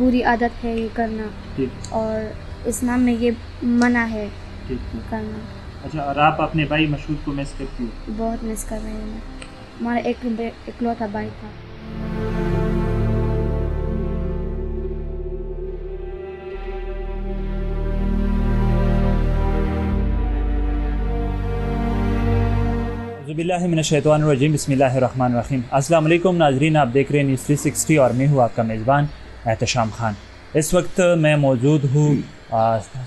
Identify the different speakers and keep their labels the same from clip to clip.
Speaker 1: بری عادت ہے یہ کرنا، اور اسلام میں یہ منع ہے کرنا۔
Speaker 2: اچھا، اور آپ اپنے بھائی مشہود کو مس کرتی ہو؟
Speaker 1: بہت مس کر رہے ہیں میں، ہمارا اکلوتا بھائی تھا۔
Speaker 2: اعوذ باللہ من الشیطان الرجیم، بسم اللہ الرحمن الرحیم۔ السلام علیکم ناظرین، آپ دیکھ رہے ہیں نیوز 360 اور میں ہوں آپ کا میزبان احتشام خان۔ اس وقت میں موجود ہوں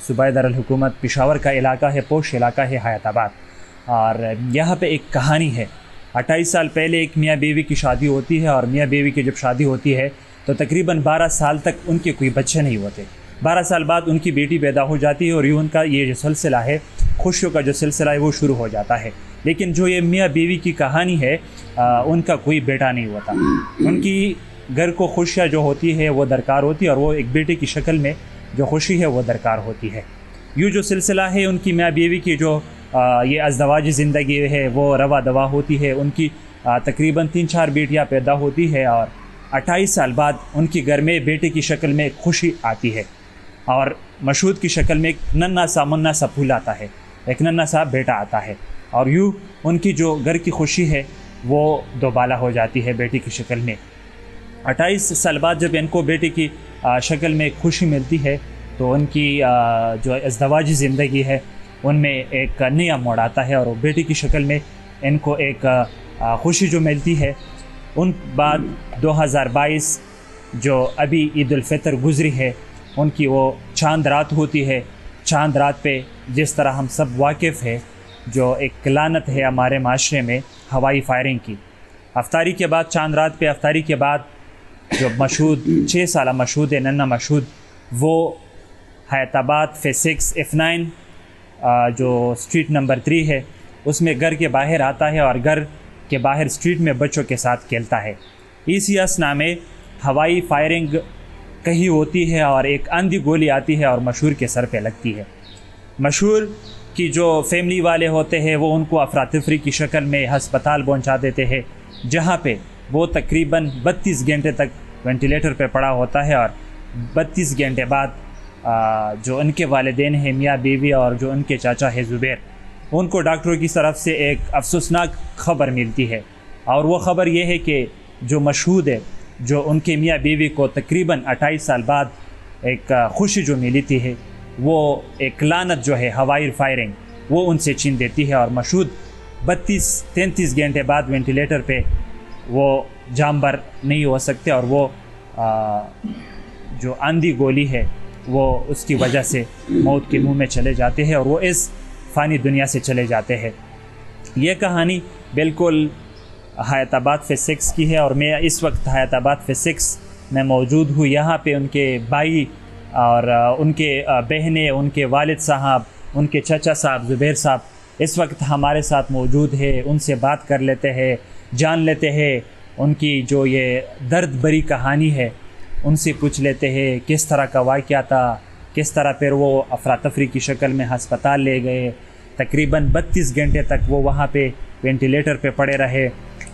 Speaker 2: صوبہ دارالحکومت پشاور کا علاقہ ہے، پوش علاقہ ہے حیات آباد، اور یہاں پہ ایک کہانی ہے۔ 28 سال پہلے ایک میاں بیوی کی شادی ہوتی ہے، اور میاں بیوی کی جب شادی ہوتی ہے تو تقریباً 12 سال تک ان کے کوئی بچے نہیں ہوتے۔ 12 سال بعد ان کی بیٹی پیدا ہو جاتی ہے، اور ان کا یہ جو سلسلہ ہے، خوشیوں کا جو سلسلہ ہے وہ شروع ہو جاتا ہے۔ لیکن جو یہ میاں بیوی کی کہانی ہے، ان کا کوئی بیٹا نہیں ہوتا۔ ان کی گھر کو خوشیاں جو ہوتی ہے وہ درکار ہوتی ہے، اور وہ ایک بیٹے کی شکل میں جو خوشی ہے وہ درکار ہوتی ہے۔ یوں جو سلسلہ ہے ان کی میاں بیوی کی جو یہ ازدواجی زندگی ہے وہ روا دوا ہوتی ہے۔ ان کی تقریباً 3-4 بیٹیاں پیدا ہوتی ہے، اور 28 سال بعد ان کی گھر میں بیٹے کی شکل میں ایک خوشی آتی ہے، اور مشہود کی شکل میں ایک ننھا سا منا سا پھول آتا ہے، ایک ننھا سا بیٹا آتا ہے، اور یوں ان کی جو گھر کی خوشی ہے وہ دوبالا ہو جاتی ہے بیٹی کی شکل میں۔ 28 سال بعد جب ان کو بیٹے کی شکل میں ایک خوشی ملتی ہے تو ان کی جو ازدواجی زندگی ہے ان میں ایک نیا موڑ آتا ہے، اور وہ بیٹی کی شکل میں ان کو ایک خوشی جو ملتی ہے۔ ان بعد 2022 جو ابھی عید الفطر گزری ہے، ان کی وہ چاند رات ہوتی ہے۔ چاند رات پہ جس طرح ہم سب واقف ہیں، جو ایک لعنت ہے ہمارے معاشرے میں ہوائی فائرنگ کی، افطاری کے بعد، چاند رات پہ افطاری کے بعد جو مشہود 6 سالہ مشہود ہے، ننھا مشہود، وہ حیات آباد فیز 6 F9 جو اسٹریٹ نمبر 3 ہے اس میں گھر کے باہر آتا ہے، اور گھر کے باہر اسٹریٹ میں بچوں کے ساتھ کھیلتا ہے۔ اسی اسنا میں ہوائی فائرنگ کہیں ہوتی ہے، اور ایک اندھی گولی آتی ہے اور مشہور کے سر پہ لگتی ہے۔ مشہور کی جو فیملی والے ہوتے ہیں وہ ان کو افراتفری کی شکل میں ہسپتال پہنچا دیتے ہیں، جہاں پہ وہ تقریباً 32 گھنٹے تک وینٹیلیٹر پہ پڑا ہوتا ہے، اور 32 گھنٹے بعد جو ان کے والدین ہیں میاں بیوی اور جو ان کے چاچا ہے زبیر، ان کو ڈاکٹروں کی طرف سے ایک افسوسناک خبر ملتی ہے، اور وہ خبر یہ ہے کہ جو مشہود ہے، جو ان کے میاں بیوی کو تقریباً 28 سال بعد ایک خوشی جو ملی تھی ہے، وہ ایک لعنت جو ہے ہوائی فائرنگ وہ ان سے چھین دیتی ہے، اور مشہود 32-33 گھنٹے بعد وینٹیلیٹر پہ وہ جانبر نہیں ہو سکتے، اور وہ جو اندھی گولی ہے وہ اس کی وجہ سے موت کے منہ میں چلے جاتے ہیں، اور وہ اس فانی دنیا سے چلے جاتے ہیں۔ یہ کہانی بالکل حیات آباد فیز 6 کی ہے، اور میں اس وقت حیات آباد فیز 6 میں موجود ہوں۔ یہاں پہ ان کے بھائی اور ان کے بہنیں، ان کے والد صاحب، ان کے چچا صاحب زبیر صاحب اس وقت ہمارے ساتھ موجود ہے۔ ان سے بات کر لیتے ہیں، جان لیتے ہیں ان کی جو یہ درد بری کہانی ہے، ان سے پوچھ لیتے ہیں کس طرح کا واقعہ تھا، کس طرح پھر وہ افراتفری کی شکل میں ہسپتال لے گئے، تقریباً 32 گھنٹے تک وہ وہاں پہ وینٹیلیٹر پہ پڑے رہے۔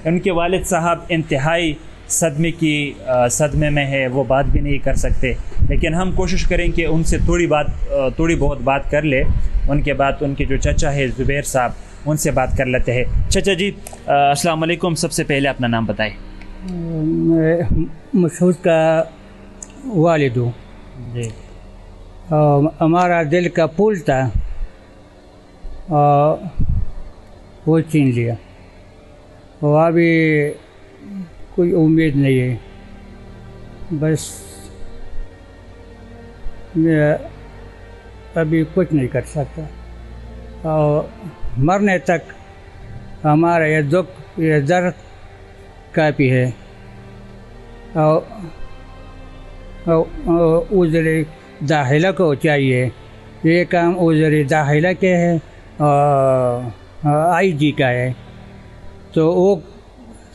Speaker 2: ان کے والد صاحب انتہائی صدمے میں ہے، وہ بات بھی نہیں کر سکتے، لیکن ہم کوشش کریں کہ ان سے تھوڑی بہت بات کر لے۔ ان کے بعد ان کے جو چچا ہے زبیر صاحب، ان سے بات کر لیتے ہیں۔ چچا جی السلام علیکم، سب سے پہلے اپنا نام بتائیں۔
Speaker 3: میں مشہود کا والد ہوں
Speaker 2: جی۔
Speaker 3: ہمارا دل کا پھول تھا، وہ چھین لیا، وہ ابھی کوئی امید نہیں ہے۔ بس میں ابھی کچھ نہیں کر سکتا، اور مرنے تک ہمارا یہ دکھ، یہ درد کافی ہے۔ عذر داخلہ کو چاہیے، یہ کام عذر داخلہ کے ہے، آئی جی کا ہے، تو وہ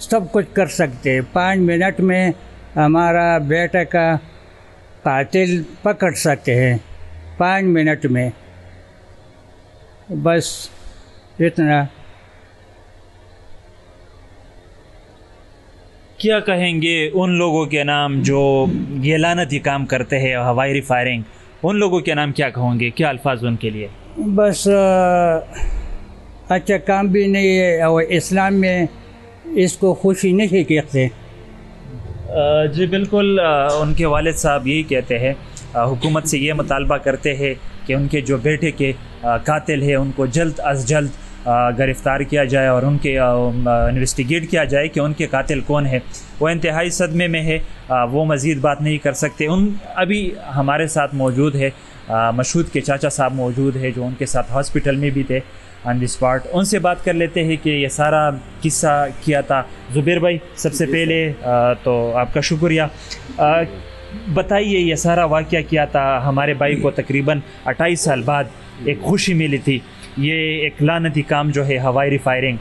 Speaker 3: سب کچھ کر سکتے۔ 5 منٹ میں ہمارا بیٹا کا قاتل پکڑ سکتے ہیں، 5 منٹ میں، بس اتنا۔
Speaker 2: کیا کہیں گے ان لوگوں کے نام جو یہ لعنتی کام کرتے ہیں ہوائی فائرنگ، ان لوگوں کے نام کیا کہوں گے، کیا الفاظ ان کے لیے؟
Speaker 3: بس اچھا کام بھی نہیں ہے اور اسلام میں اس کو خوشی نہیں کہتے.
Speaker 2: جی بالکل، ان کے والد صاحب یہی کہتے ہیں، حکومت سے یہ مطالبہ کرتے ہیں کہ ان کے جو بیٹے کے قاتل ہیں ان کو جلد از جلد گرفتار کیا جائے اور ان کے انویسٹیگیٹ کیا جائے کہ ان کے قاتل کون ہے. وہ انتہائی صدمے میں ہے، وہ مزید بات نہیں کر سکتے. ابھی ہمارے ساتھ موجود ہے مشہود کے چاچا صاحب موجود ہے جو ان کے ساتھ ہاسپٹل میں بھی تھے آن دی اسپاٹ. ان سے بات کر لیتے ہیں کہ یہ سارا قصہ کیا تھا. زبیر بھائی سب سے پہلے تو آپ کا شکریہ. بتائیے یہ سارا واقعہ کیا تھا؟ ہمارے بھائی کو تقریباً 28 سال بعد ایک خوشی ملی تھی. یہ ایک لعنتی کام جو ہے ہوائی فائرنگ،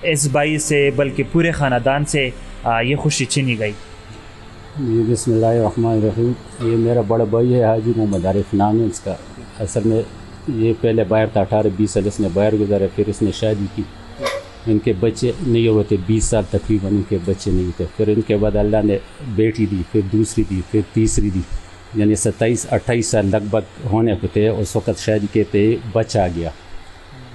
Speaker 2: اس بھائی سے بلکہ پورے خاندان سے یہ خوشی چھینی گئی.
Speaker 4: بسم اللہ الرحمن الرحیم. یہ میرا بڑا بھائی ہے، حاجی محمد عارف نام ہے اس کا. اصل میں یہ پہلے باہر تھا، 18-20 سال اس نے باہر گزارا، پھر اس نے شادی کی. ان کے بچے نہیں ہوئے تھے، 20 سال تقریباً ان کے بچے نہیں تھے. پھر ان کے بعد اللہ نے بیٹی دی، پھر دوسری دی، پھر تیسری دی. یعنی 27-28 سال لگ بھگ ہونے کو تھے. اس وقت شادی کے تھے، بچہ آ گیا.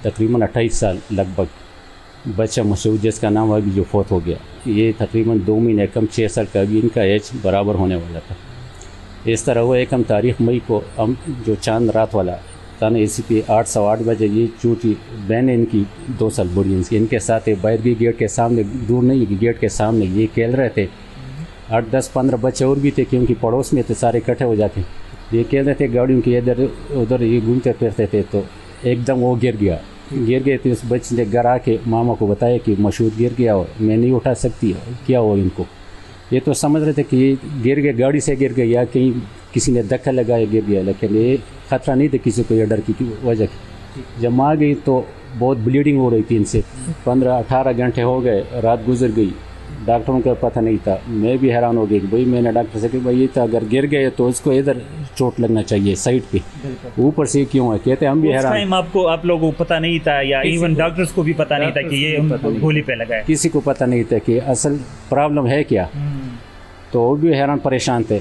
Speaker 4: تقریباً 28 سال لگ بھگ بچہ مسعود جس کا نام ابھی جو فوت ہو گیا. یہ تقریباً 2 مہینے کم 6 سال کا ابھی ان کا ایج برابر ہونے والا تھا. اس طرح وہ 1 تاریخ مئی کو ہم جو چاند رات والا تھانہ اسی پہ 8:08 بجے یہ چوٹی بہن ان کی 2 سال بڑی ان کے ساتھ باہر کی گیٹ کے سامنے، دور نہیں گیٹ کے سامنے یہ کھیل رہے تھے. 8-10-15 بچے اور بھی تھے کیونکہ پڑوس میں تھے، سارے اکٹھے ہو جاتے. یہ کھیل رہے تھے گاڑیوں کے ادھر ادھر یہ گھومتے پھرتے تھے. تو ایک دم وہ گر گئے تھے. اس بچے نے گھر آ کے ماما کو بتایا کہ مشہور گر گیا اور میں نہیں اٹھا سکتی، کیا ہو ان کو. یہ تو سمجھ رہے تھے کہ یہ گر گئے، گاڑی سے گر گئے یا کہیں کسی نے دھکا لگایا گر گیا، لیکن یہ خطرہ نہیں تھا کسی کو یہ ڈر کی وجہ کی. جب ماں گئی تو بہت بلیڈنگ ہو رہی تھی ان سے. 15-18 گھنٹے ہو گئے، رات گزر گئی. ڈاکٹروں کا پتہ نہیں تھا. میں بھی حیران ہو گئی کہ بھائی میں نے ڈاکٹر سے کہ بھائی یہ تھا اگر گر گئے تو اس کو ادھر چوٹ لگنا چاہیے سائڈ پہ، اوپر سے کیوں ہے. کہتے ہم بھی حیران.
Speaker 2: آپ لوگوں کو پتہ نہیں تھا یا ایون ڈاکٹرز کو بھی پتہ نہیں تھا کہ یہ گولی پہ لگا ہے؟
Speaker 4: کسی کو پتہ نہیں تھا کہ اصل پرابلم ہے کیا. تو وہ بھی حیران پریشان تھے.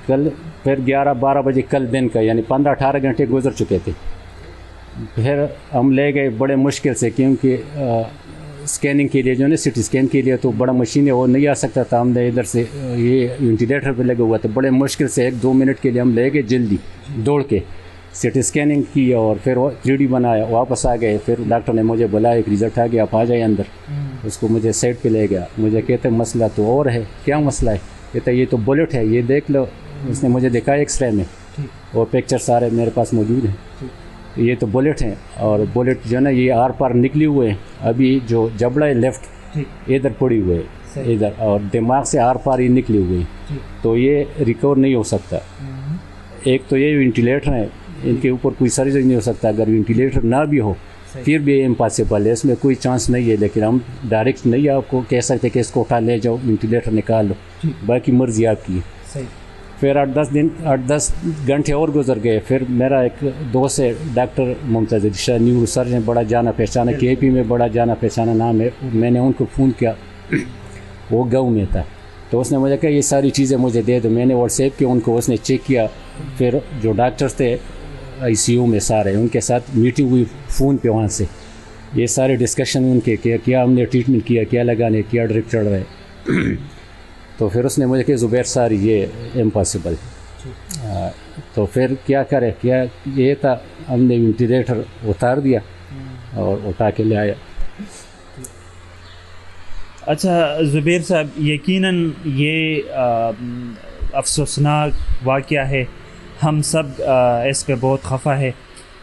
Speaker 4: کل پھر 11-12 بجے کل دن کا یعنی 15-18 گھنٹے گزر چکے تھے. پھر ہم لے گئے بڑے مشکل سے، کیونکہ اسکیننگ کے لیے جو ہے نا سی ٹی اسکین کے لیے تو بڑا مشین ہے، وہ نہیں آ سکتا تھا. ہم نے ادھر سے یہ وینٹیلیٹر پہ لگا ہوا تھا، بڑے مشکل سے 1-2 منٹ کے لیے ہم لے گئے جلدی دوڑ کے. سی ٹی اسکیننگ کی اور پھر 3D بنایا، واپس آ گئے. پھر ڈاکٹر نے مجھے بلایا، ایک رزلٹ آ گیا، آپ آ جائیں اندر. اس کو مجھے سائڈ پہ لے گیا. مجھے کہتے مسئلہ تو اور ہے. کیا مسئلہ ہے؟ کہتے یہ تو بلٹ ہے، یہ دیکھ لو. اس نے مجھے دکھایا ایکس رے میں، اور پکچر سارے میرے پاس موجود ہیں. یہ تو بلٹ ہیں، اور بلٹ جو ہے نا یہ آر پار نکلی ہوئے ہیں. ابھی جو جبڑا ہے لیفٹ ادھر پڑی ہوئے ادھر، اور دماغ سے آر پار ہی نکلی ہوئی، تو یہ ریکور نہیں ہو سکتا. ایک تو یہ وینٹیلیٹر ہے، ان کے اوپر کوئی سرجری نہیں ہو سکتا. اگر وینٹیلیٹر نہ بھی ہو پھر بھی امپاسبل ہے، اس میں کوئی چانس نہیں ہے. لیکن ہم ڈائریکٹ نہیں آپ کو کہہ سکتے کہ اس کو اٹھا لے جاؤ، وینٹیلیٹر نکال لو، باقی مرضی آپ کی. پھر 8-10 گھنٹے اور گزر گئے. پھر میرا ایک دوست ہے ڈاکٹر ممتاز شاہ، نیورو سرجن، بڑا جانا پہچانا، کے پی میں بڑا جانا پہچانا نام ہے. میں نے ان کو فون کیا، وہ گاؤں میں تھا. تو اس نے مجھے کہا یہ ساری چیزیں مجھے دے دو. میں نے واٹس ایپ کیا ان کو، اس نے چیک کیا. پھر جو ڈاکٹرس تھے ICU میں سارے، ان کے ساتھ میٹنگ ہوئی فون پہ. وہاں سے یہ سارے ڈسکشن ان کے کیا ہم نے ٹریٹمنٹ کیا، کیا لگانے، کیا ڈرپ چڑھ رہے. تو پھر اس نے مجھے کہ زبیر ساری یہ امپاسبل. تو پھر کیا کرے، کیا یہ تھا ہم نے وینٹیلیٹر اتار دیا اور اٹھا کے لے آیا.
Speaker 2: اچھا زبیر صاحب، یقیناً یہ افسوسناک واقعہ ہے. ہم سب اس پہ بہت خفا ہے.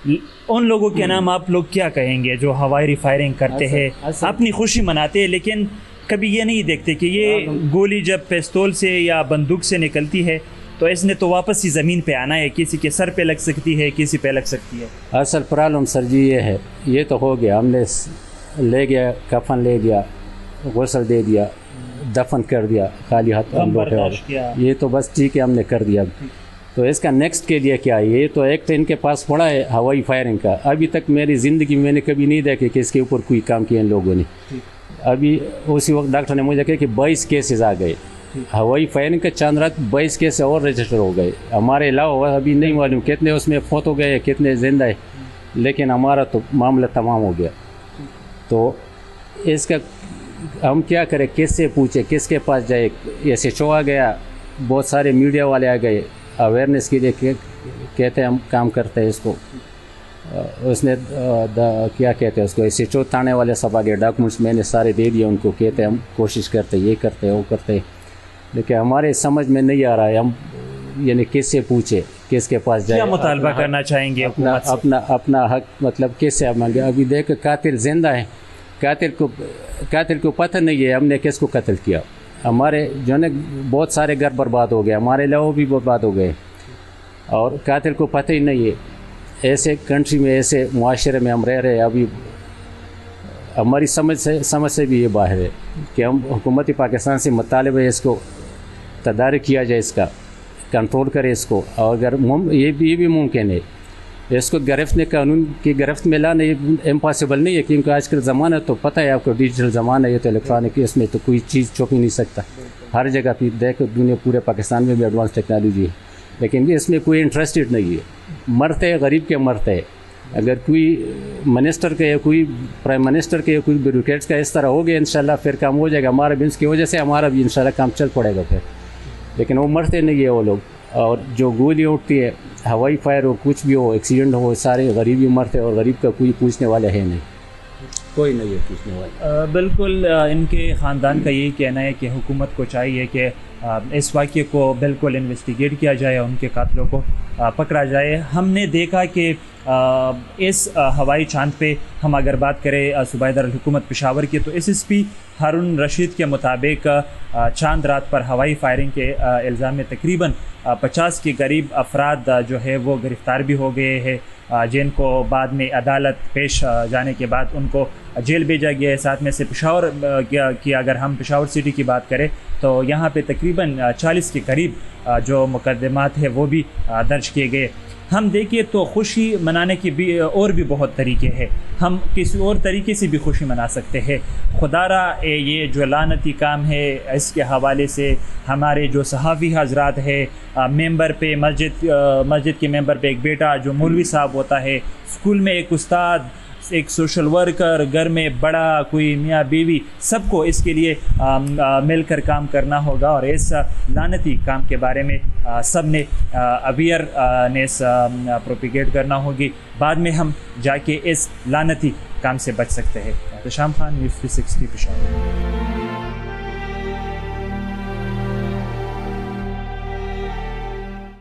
Speaker 2: ان لوگوں کے نام آپ لوگ کیا کہیں گے جو ہوائی فائرنگ کرتے ہیں، اپنی خوشی مناتے ہیں، لیکن کبھی یہ نہیں دیکھتے کہ یہ گولی جب پستول سے یا بندوق سے نکلتی ہے تو اس نے تو واپس ہی زمین پہ آنا ہے. کسی کے سر پہ لگ سکتی ہے، کسی پہ لگ سکتی ہے.
Speaker 4: اصل پرابلم سر جی یہ ہے، یہ تو ہو گیا، ہم نے لے گیا کفن، لے گیا غسل دے دیا، دفن کر دیا، خالی ہاتھ ہم لوٹے. یہ تو بس ٹھیک ہے، ہم نے کر دیا. تو اس کا نیکسٹ کے لیے کیا ہے؟ یہ تو ایک تو ان کے پاس پڑا ہے ہوائی فائرنگ کا، ابھی تک میری زندگی میں نے کبھی نہیں دیکھا کہ اس کے اوپر کوئی کام کیا ان لوگوں نے. ابھی اسی وقت ڈاکٹر نے مجھے کہا کہ 22 کیسز آ گئے ہوائی فائرنگ کا، چاند رات 22 کیس اور رجسٹر ہو گئے. ہمارے علاوہ ابھی نہیں معلوم کتنے اس میں فوت ہو گئے کتنے زندہ ہے، لیکن ہمارا تو معاملہ تمام ہو گیا. تو اس کا ہم کیا کریں، کس سے پوچھیں، کس کے پاس جائے؟ ایسے شو آ گیا، بہت سارے میڈیا والے آ گئے اویئرنیس کے لیے، کہتے ہیں ہم کام کرتے ہیں اس کو. اس نے کیا کہتے ہیں اس کو، ایسے چو تھانے والے سب آ گئے، ڈاکومنٹس میں نے سارے دے دیے ان کو، کہتے ہیں ہم کوشش کرتے یہ کرتے وہ کرتے، لیکن ہمارے سمجھ میں نہیں آ رہا ہے ہم یعنی کس سے پوچھے، کس کے پاس جائے.
Speaker 2: کیا مطالبہ کرنا چاہیں گے حکومت سے؟
Speaker 4: اپنا حق مطلب کس سے مانگے؟ ابھی دیکھ قاتل زندہ ہے، قاتل کو پتہ نہیں ہے ہم نے کس کو قتل کیا. ہمارے جو ہے نا بہت سارے گھر برباد ہو گئے، ہمارے علاوہ بھی برباد ہو گئے، اور قاتل کو پتہ ہی نہیں ہے. ایسے کنٹری میں، ایسے معاشرے میں ہم رہ رہے ہیں. ابھی ہماری سمجھ سے بھی یہ باہر ہے کہ ہم حکومت پاکستان سے مطالبہ ہے اس کو تدارک کیا جائے، اس کا کنٹرول کرے اس کو. اور اگر یہ بھی ممکن ہے اس کو گرفت قانون کی گرفت میں لانا، یہ امپاسبل نہیں ہے، کیونکہ آج کل زمانہ تو پتہ ہے آپ کو، ڈیجیٹل زمانہ ہے، یہ تو الیکٹرانک، اس میں تو کوئی چیز چھپ ہی نہیں سکتا. ہر جگہ پہ دیکھو دنیا، پورے پاکستان میں بھی ایڈوانس ٹیکنالوجی ہے، لیکن اس میں کوئی انٹرسٹڈ نہیں ہے. مرتے ہیں غریب کے مرتے ہیں. اگر کوئی منسٹر کے یا کوئی پرائم منسٹر کے یا کوئی بیوروکریٹس کا اس طرح ہو گیا انشاءاللہ پھر کام ہو جائے گا. ہمارا بھی اس کی وجہ سے ہمارا بھی انشاءاللہ کام چل پڑے گا پھر، لیکن وہ مرتے نہیں ہے وہ لوگ. اور جو گولی اٹھتی ہے، ہوائی فائر ہو، کچھ بھی ہو، ایکسیڈنٹ ہو، سارے غریب ہی مرتے، اور غریب کا کوئی پوچھنے والا ہے نہیں، کوئی نہیں ہے پوچھنے والا.
Speaker 2: بالکل ان کے خاندان کا یہی کہنا ہے کہ حکومت کو چاہیے کہ اس واقعے کو بالکل انویسٹیگیٹ کیا جائے، ان کے قاتلوں کو پکڑا جائے. ہم نے دیکھا کہ اس ہوائی چاند پہ ہم اگر بات کریں صوبائی دارالحکومت پشاور کی، تو SSP ہارون رشید کے مطابق چاند رات پر ہوائی فائرنگ کے الزام میں تقریباً 50 کے قریب افراد جو ہے وہ گرفتار بھی ہو گئے ہیں، جن کو بعد میں عدالت پیش جانے کے بعد ان کو جیل بھیجا گیا ہے. ساتھ میں سے پشاور کی اگر ہم پشاور سٹی کی بات کریں تو یہاں پہ تقریباً 40 کے قریب جو مقدمات ہیں وہ بھی درج کیے گئے. ہم دیکھیں تو خوشی منانے کی بھی اور بھی بہت طریقے ہیں، ہم کسی اور طریقے سے بھی خوشی منا سکتے ہیں. خدا را یہ جو لعنتی کام ہے، اس کے حوالے سے ہمارے جو صحافی حضرات ہیں، ممبر پہ مسجد کے ممبر پہ ایک بیٹا جو مولوی صاحب ہوتا ہے، اسکول میں ایک استاد، ایک سوشل ورکر، گھر میں بڑا کوئی میاں بیوی، سب کو اس کے لیے مل کر کام کرنا ہوگا، اور اس لعنتی کام کے بارے میں سب نے اویئرنیس پروپیگیٹ کرنا ہوگی. بعد میں ہم جا کے اس لعنتی کام سے بچ سکتے ہیں. احتشام خان، نیوز 360 پشاور.